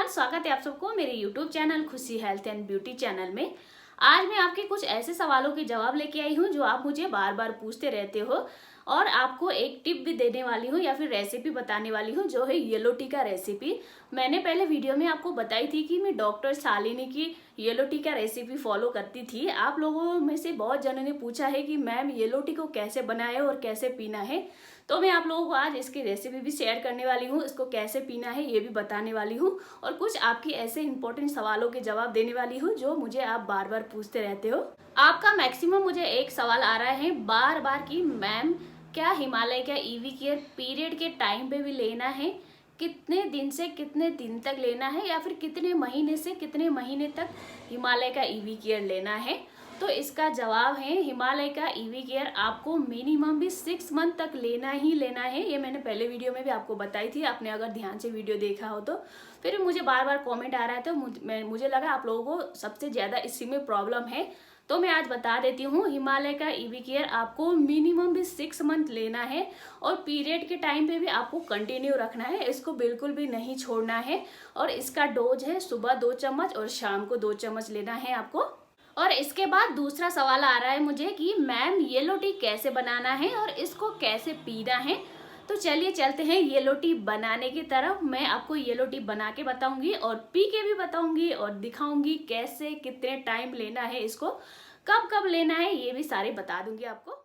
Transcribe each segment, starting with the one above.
Everyone, स्वागत है आप सबको मेरे यूट्यूब चैनल खुशी हेल्थ एंड ब्यूटी चैनल में। आज मैं आपके कुछ ऐसे सवालों के जवाब लेके आई हूँ जो आप मुझे बार बार पूछते रहते हो और आपको एक टिप भी देने वाली हूँ या फिर रेसिपी बताने वाली हूँ जो है येलो टी का रेसिपी। मैंने पहले वीडियो में आपको बताई थी कि मैं डॉक्टर शालिनी की येलो टी का रेसिपी फॉलो करती थी। आप लोगों में से बहुत जनों ने पूछा है कि मैम येलो टी को कैसे बनाए और कैसे पीना है, तो मैं आप लोगों को आज इसकी रेसिपी भी शेयर करने वाली हूँ, इसको कैसे पीना है ये भी बताने वाली हूँ और कुछ आपकी ऐसे इंपॉर्टेंट सवालों के जवाब देने वाली हूँ जो मुझे आप बार बार पूछते रहते हो। आपका मैक्सिमम मुझे एक सवाल आ रहा है बार बार कि मैम क्या हिमालय का ईवी केयर पीरियड के टाइम पे भी लेना है, कितने दिन से कितने दिन तक लेना है या फिर कितने महीने से कितने महीने तक हिमालय का ईवी केयर लेना है। तो इसका जवाब है हिमालय का ईवी केयर आपको मिनिमम भी 6 मंथ तक लेना ही लेना है। ये मैंने पहले वीडियो में भी आपको बताई थी, आपने अगर ध्यान से वीडियो देखा हो तो। फिर मुझे बार बार कमेंट आ रहा है तो मुझे लगा आप लोगों को सबसे ज़्यादा इसी में प्रॉब्लम है, तो मैं आज बता देती हूँ। हिमालय का ईवी केयर आपको मिनिमम भी 6 मंथ लेना है और पीरियड के टाइम पे भी आपको कंटिन्यू रखना है, इसको बिल्कुल भी नहीं छोड़ना है। और इसका डोज है सुबह 2 चम्मच और शाम को 2 चम्मच लेना है आपको। और इसके बाद दूसरा सवाल आ रहा है मुझे कि मैम येलो टी कैसे बनाना है और इसको कैसे पीना है। तो चलिए चलते हैं येलो टी बनाने की तरफ। मैं आपको येलो टी बना के बताऊंगी और पी के भी बताऊंगी और दिखाऊंगी कैसे कितने टाइम लेना है, इसको कब कब लेना है, ये भी सारे बता दूंगी आपको।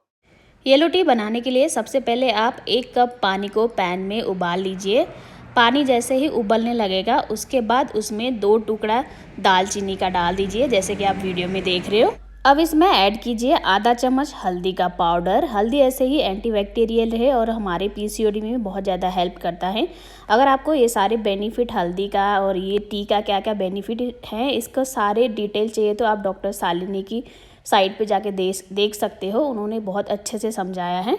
येलो टी बनाने के लिए सबसे पहले आप 1 कप पानी को पैन में उबाल लीजिए। पानी जैसे ही उबलने लगेगा उसके बाद उसमें 2 टुकड़ा दालचीनी का डाल दीजिए, जैसे कि आप वीडियो में देख रहे हो। अब इसमें ऐड कीजिए आधा चम्मच हल्दी का पाउडर। हल्दी ऐसे ही एंटीबैक्टीरियल है और हमारे पीसीओडी में बहुत ज़्यादा हेल्प करता है। अगर आपको ये सारे बेनिफिट हल्दी का और ये टी का क्या क्या बेनिफिट हैं, इसका सारे डिटेल चाहिए तो आप डॉक्टर शालिनी की साइट पे जाके देख सकते हो, उन्होंने बहुत अच्छे से समझाया है।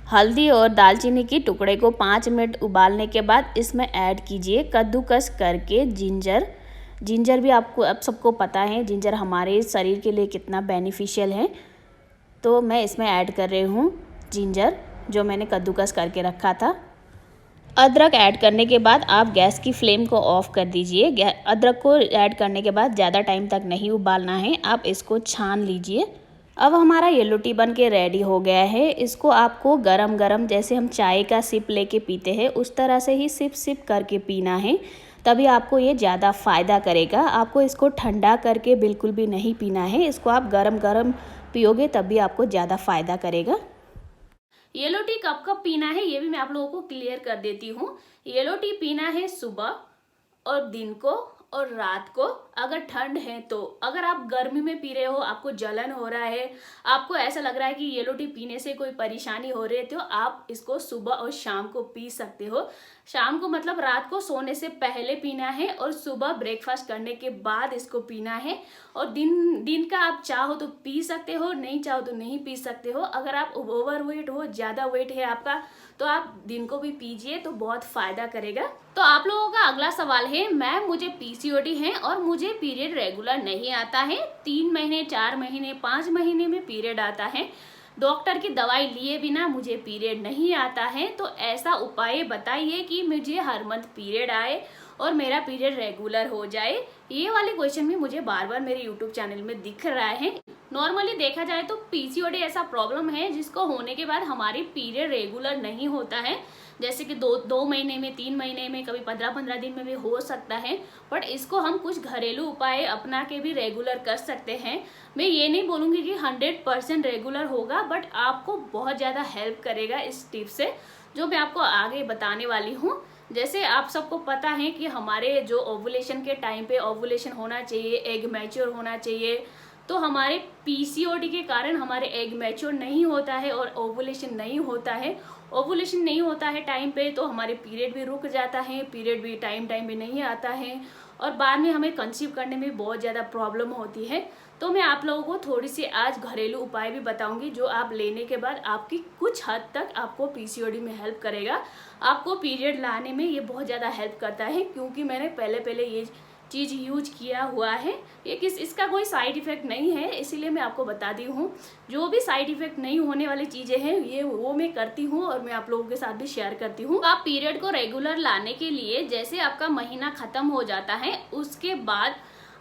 हल्दी और दालचीनी की टुकड़े को 5 मिनट उबालने के बाद इसमें ऐड कीजिए कद्दूकस करके जिंजर। जिंजर भी आपको अब सबको पता है जिंजर हमारे शरीर के लिए कितना बेनिफिशियल है, तो मैं इसमें ऐड कर रही हूँ जिंजर जो मैंने कद्दूकस करके रखा था। अदरक ऐड करने के बाद आप गैस की फ्लेम को ऑफ कर दीजिए। अदरक को ऐड करने के बाद ज़्यादा टाइम तक नहीं उबालना है, आप इसको छान लीजिए। अब हमारा येलो टी बन के रेडी हो गया है। इसको आपको गरम गरम जैसे हम चाय का सिप लेके पीते हैं उस तरह से ही सिप सिप करके पीना है, तभी आपको ये ज़्यादा फ़ायदा करेगा। आपको इसको ठंडा करके बिल्कुल भी नहीं पीना है, इसको आप गरम गरम पियोगे तभी आपको ज़्यादा फ़ायदा करेगा। येलो टी कब कब पीना है ये भी मैं आप लोगों को क्लियर कर देती हूँ। येलो टी पीना है सुबह और दिन को और रात को अगर ठंड है तो। अगर आप गर्मी में पी रहे हो, आपको जलन हो रहा है, आपको ऐसा लग रहा है कि येलो टी पीने से कोई परेशानी हो रही है, तो आप इसको सुबह और शाम को पी सकते हो। शाम को मतलब रात को सोने से पहले पीना है और सुबह ब्रेकफास्ट करने के बाद इसको पीना है। और दिन का आप चाहो तो पी सकते हो, नहीं चाहो तो नहीं पी सकते हो। अगर आप ओवर वेट हो, ज़्यादा वेट है आपका, तो आप दिन को भी पीजिए तो बहुत फ़ायदा करेगा। तो आप लोगों का अगला सवाल है मैम मुझे पीसीओडी है और मुझे पीरियड रेगुलर नहीं आता है, 3 महीने 4 महीने 5 महीने में पीरियड आता है, डॉक्टर की दवाई लिए बिना मुझे पीरियड नहीं आता है, तो ऐसा उपाय बताइए कि मुझे हर मंथ पीरियड आए और मेरा पीरियड रेगुलर हो जाए। ये वाले क्वेश्चन भी मुझे बार बार मेरे यूट्यूब चैनल में दिख रहा है। नॉर्मली देखा जाए तो पीसीओडी ऐसा प्रॉब्लम है जिसको होने के बाद हमारी पीरियड रेगुलर नहीं होता है, जैसे कि 2 महीने में, 3 महीने में, कभी 15-15 दिन में भी हो सकता है। बट इसको हम कुछ घरेलू उपाय अपना के भी रेगुलर कर सकते हैं। मैं ये नहीं बोलूँगी कि 100% रेगुलर होगा, बट आपको बहुत ज़्यादा हेल्प करेगा इस टिप से जो मैं आपको आगे बताने वाली हूँ। जैसे आप सबको पता है कि हमारे जो ओवुलेशन के टाइम पे ओवुलेशन होना चाहिए, एग मैच्योर होना चाहिए, तो हमारे पीसीओडी के कारण हमारे एग मैच्योर नहीं होता है और ओवुलेशन नहीं होता है। ओवुलेशन नहीं होता है टाइम पे तो हमारे पीरियड भी रुक जाता है, पीरियड भी टाइम पे नहीं आता है और बाद में हमें कंसीव करने में बहुत ज़्यादा प्रॉब्लम होती है। तो मैं आप लोगों को थोड़ी सी आज घरेलू उपाय भी बताऊंगी जो आप लेने के बाद आपकी कुछ हद तक आपको पीसीओडी में हेल्प करेगा। आपको पीरियड लाने में ये बहुत ज़्यादा हेल्प करता है, क्योंकि मैंने पहले ये चीज़ यूज किया हुआ है। ये इसका कोई साइड इफ़ेक्ट नहीं है, इसीलिए मैं आपको बता दी हूँ। जो भी साइड इफ़ेक्ट नहीं होने वाली चीज़ें हैं ये वो मैं करती हूँ और मैं आप लोगों के साथ भी शेयर करती हूँ। आप पीरियड को रेगुलर लाने के लिए जैसे आपका महीना ख़त्म हो जाता है उसके बाद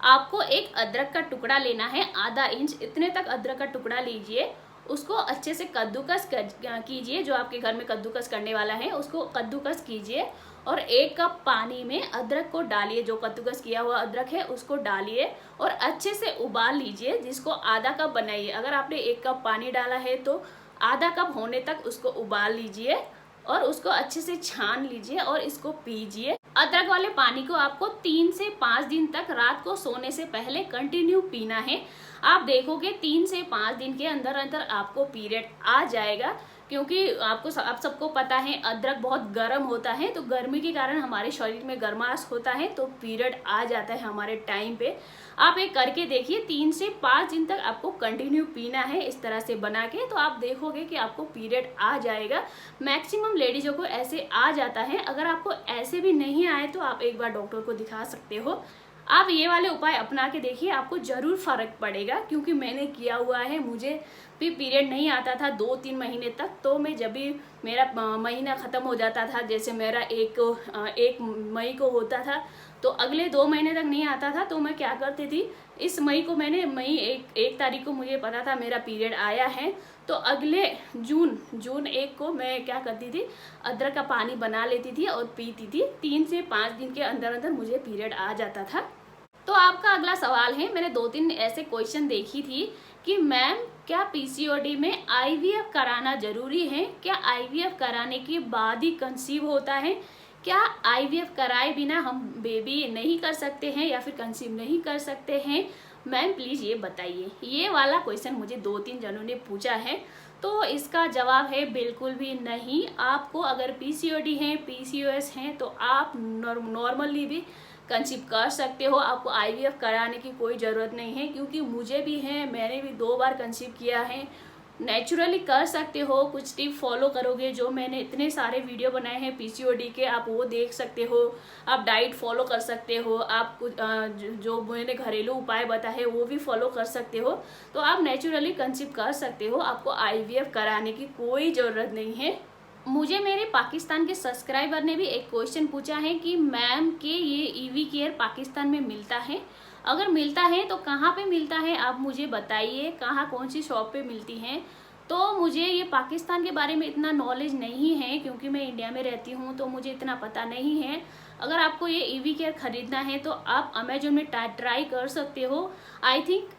आपको एक अदरक का टुकड़ा लेना है, आधा इंच इतने तक अदरक का टुकड़ा लीजिए। उसको अच्छे से कद्दूकस कीजिए, जो आपके घर में कद्दूकस करने वाला है उसको कद्दूकस कीजिए और 1 कप पानी में अदरक को डालिए। जो कद्दूकस किया हुआ अदरक है उसको डालिए और अच्छे से उबाल लीजिए, जिसको आधा कप बनाइए। अगर आपने 1 कप पानी डाला है तो आधा कप होने तक उसको उबाल लीजिए और उसको अच्छे से छान लीजिए और इसको पीजिए। अदरक वाले पानी को आपको 3 से 5 दिन तक रात को सोने से पहले कंटिन्यू पीना है। आप देखोगे 3 से 5 दिन के अंदर अंदर आपको पीरियड आ जाएगा, क्योंकि आप सबको पता है अदरक बहुत गर्म होता है, तो गर्मी के कारण हमारे शरीर में गर्माश होता है तो पीरियड आ जाता है हमारे टाइम पे। आप एक करके देखिए, 3 से 5 दिन तक आपको कंटिन्यू पीना है इस तरह से बना के, तो आप देखोगे कि आपको पीरियड आ जाएगा। मैक्सिमम लेडीज़ों को ऐसे आ जाता है। अगर आपको ऐसे भी नहीं आए तो आप एक बार डॉक्टर को दिखा सकते हो। आप ये वाले उपाय अपना के देखिए, आपको ज़रूर फ़र्क पड़ेगा, क्योंकि मैंने किया हुआ है। मुझे भी पीरियड नहीं आता था 2-3 महीने तक, तो मैं जब भी मेरा महीना ख़त्म हो जाता था, जैसे मेरा 1 मई को होता था तो अगले 2 महीने तक नहीं आता था, तो मैं क्या करती थी, इस मई को मैंने मई 1 तारीख को मुझे पता था मेरा पीरियड आया है, तो अगले जून 1 को मैं क्या करती थी, अदरक का पानी बना लेती थी और पीती थी। 3 से 5 दिन के अंदर अंदर मुझे पीरियड आ जाता था। तो आपका अगला सवाल है, मैंने 2-3 ऐसे क्वेश्चन देखी थी कि मैम क्या पीसीओडी में आईवीएफ कराना ज़रूरी है? क्या आईवीएफ कराने के बाद ही कंसीव होता है? क्या आईवीएफ कराए बिना हम बेबी नहीं कर सकते हैं या फिर कंसीव नहीं कर सकते हैं? मैम प्लीज़ ये बताइए। ये वाला क्वेश्चन मुझे 2-3 जनों ने पूछा है, तो इसका जवाब है बिल्कुल भी नहीं। आपको अगर पीसीओडी है, पीसीओएस है, तो आप नॉर्मली भी कंसीव कर सकते हो। आपको आईवीएफ कराने की कोई ज़रूरत नहीं है, क्योंकि मुझे भी है, मैंने भी 2 बार कंसीव किया है। नेचुरली कर सकते हो, कुछ टिप फॉलो करोगे, जो मैंने इतने सारे वीडियो बनाए हैं पीसीओडी के, आप वो देख सकते हो। आप डाइट फॉलो कर सकते हो, आप कुछ जो मैंने घरेलू उपाय बताए हैं वो भी फॉलो कर सकते हो, तो आप नेचुरली कंसीव कर सकते हो। आपको आईवीएफ कराने की कोई ज़रूरत नहीं है। मुझे मेरे पाकिस्तान के सब्सक्राइबर ने भी एक क्वेश्चन पूछा है कि मैम के ये ईवी केयर पाकिस्तान में मिलता है? अगर मिलता है तो कहाँ पे मिलता है, आप मुझे बताइए, कहाँ कौन सी शॉप पे मिलती हैं। तो मुझे ये पाकिस्तान के बारे में इतना नॉलेज नहीं है, क्योंकि मैं इंडिया में रहती हूँ, तो मुझे इतना पता नहीं है। अगर आपको ये ईवी केयर ख़रीदना है तो आप अमेजोन में ट्राई कर सकते हो। आई थिंक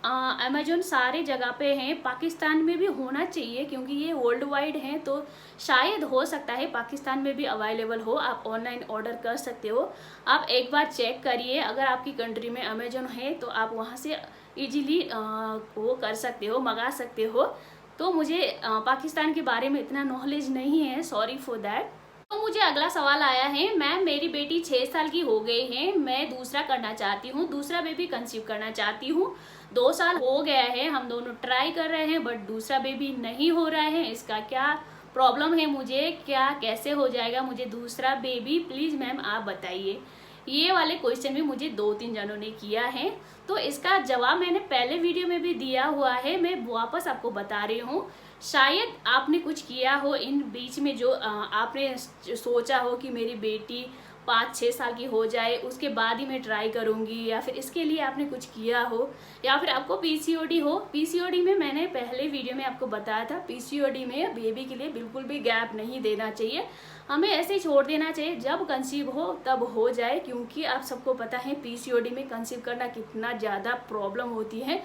अमेजोन सारे जगह पे हैं, पाकिस्तान में भी होना चाहिए, क्योंकि ये वर्ल्ड वाइड है, तो शायद हो सकता है पाकिस्तान में भी अवेलेबल हो। आप ऑनलाइन ऑर्डर कर सकते हो। आप एक बार चेक करिए, अगर आपकी कंट्री में अमेजोन है तो आप वहाँ से ईजीली वो कर सकते हो, मंगा सकते हो। तो मुझे पाकिस्तान के बारे में इतना नॉलेज नहीं है, सॉरी फॉर दैट। तो मुझे अगला सवाल आया है, मैम मेरी बेटी 6 साल की हो गई है, मैं दूसरा करना चाहती हूँ, दूसरा बेबी कंसीव करना चाहती हूँ। 2 साल हो गया है, हम दोनों ट्राई कर रहे हैं, बट दूसरा बेबी नहीं हो रहा है। इसका क्या प्रॉब्लम है, मुझे क्या कैसे हो जाएगा मुझे दूसरा बेबी? प्लीज़ मैम आप बताइए। ये वाले क्वेश्चन भी मुझे 2-3 जनों ने किया है, तो इसका जवाब मैंने पहले वीडियो में भी दिया हुआ है, मैं वापस आपको बता रही हूँ। शायद आपने कुछ किया हो इन बीच में, जो आपने सोचा हो कि मेरी बेटी 5-6 साल की हो जाए उसके बाद ही मैं ट्राई करूँगी, या फिर इसके लिए आपने कुछ किया हो, या फिर आपको पीसीओडी हो। पीसीओडी में मैंने पहले वीडियो में आपको बताया था, पीसीओडी में बेबी के लिए बिल्कुल भी गैप नहीं देना चाहिए, हमें ऐसे ही छोड़ देना चाहिए, जब कंसीव हो तब हो जाए, क्योंकि आप सबको पता है पीसीओडी में कंसीव करना कितना ज़्यादा प्रॉब्लम होती है।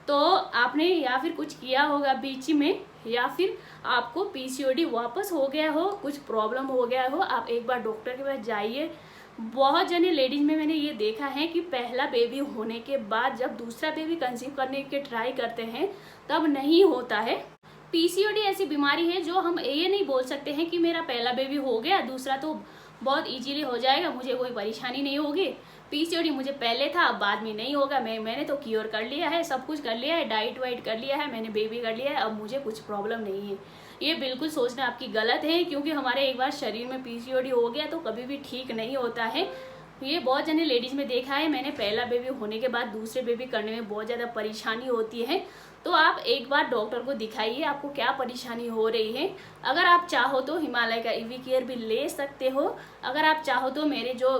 तो आपने या फिर कुछ किया होगा बीच में, या फिर आपको पीसीओडी वापस हो गया हो, कुछ प्रॉब्लम हो गया हो, आप एक बार डॉक्टर के पास जाइए। बहुत जने लेडीज में मैंने ये देखा है कि पहला बेबी होने के बाद जब दूसरा बेबी कंसीव करने के ट्राई करते हैं तब नहीं होता है। पीसीओडी ऐसी बीमारी है जो हम ये नहीं बोल सकते हैं कि मेरा पहला बेबी हो गया, दूसरा तो बहुत इजीली हो जाएगा, मुझे कोई परेशानी नहीं होगी। पीसीओडी मुझे पहले था, अब बाद में नहीं होगा, मैंने तो क्योर कर लिया है, सब कुछ कर लिया है, डाइट वाइट कर लिया है, मैंने बेबी कर लिया है, अब मुझे कुछ प्रॉब्लम नहीं है। ये बिल्कुल सोचना आपकी गलत है, क्योंकि हमारे एक बार शरीर में पीसीओडी हो गया तो कभी भी ठीक नहीं होता है। ये बहुत जने लेडीज में देखा है मैंने, पहला बेबी होने के बाद दूसरे बेबी करने में बहुत ज़्यादा परेशानी होती है। तो आप एक बार डॉक्टर को दिखाइए आपको क्या परेशानी हो रही है। अगर आप चाहो तो हिमालय का ईवी केयर भी ले सकते हो। अगर आप चाहो तो मेरे जो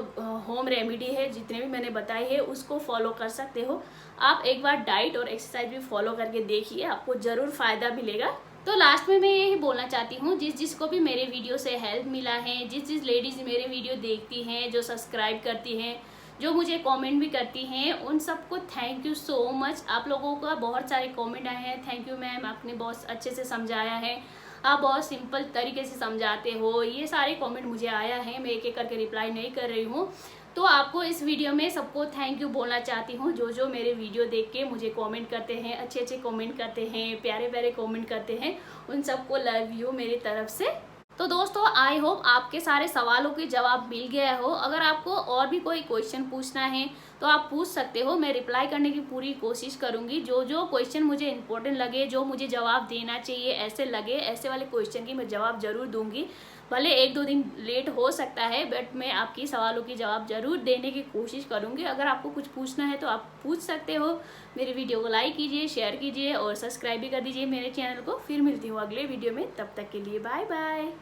होम रेमेडी है जितने भी मैंने बताए हैं उसको फॉलो कर सकते हो। आप एक बार डाइट और एक्सरसाइज भी फॉलो करके देखिए, आपको ज़रूर फ़ायदा मिलेगा। तो लास्ट में मैं यही बोलना चाहती हूँ, जिसको भी मेरे वीडियो से हेल्प मिला है, जिस लेडीज़ मेरे वीडियो देखती हैं, जो सब्सक्राइब करती हैं, जो मुझे कमेंट भी करती हैं, उन सबको थैंक यू सो मच। आप लोगों का बहुत सारे कमेंट आए हैं, थैंक यू मैम, आपने बहुत अच्छे से समझाया है, आप बहुत सिंपल तरीके से समझाते हो। ये सारे कमेंट मुझे आया है, मैं एक एक करके रिप्लाई नहीं कर रही हूँ। तो आपको इस वीडियो में सबको थैंक यू बोलना चाहती हूँ, जो मेरे वीडियो देख के मुझे कमेंट करते हैं, अच्छे अच्छे कमेंट करते हैं, प्यारे प्यारे कमेंट करते हैं, उन सबको लव यू मेरी तरफ से। तो दोस्तों आई होप आपके सारे सवालों के जवाब मिल गया हो। अगर आपको और भी कोई क्वेश्चन पूछना है तो आप पूछ सकते हो, मैं रिप्लाई करने की पूरी कोशिश करूंगी। जो क्वेश्चन मुझे इंपॉर्टेंट लगे, जो मुझे जवाब देना चाहिए ऐसे लगे, ऐसे वाले क्वेश्चन की मैं जवाब जरूर दूंगी। भले 1-2 दिन लेट हो सकता है बट मैं आपकी सवालों की जवाब जरूर देने की कोशिश करूंगी। अगर आपको कुछ पूछना है तो आप पूछ सकते हो। मेरे वीडियो को लाइक कीजिए, शेयर कीजिए और सब्सक्राइब भी कर दीजिए मेरे चैनल को। फिर मिलती हूँ अगले वीडियो में, तब तक के लिए बाय बाय।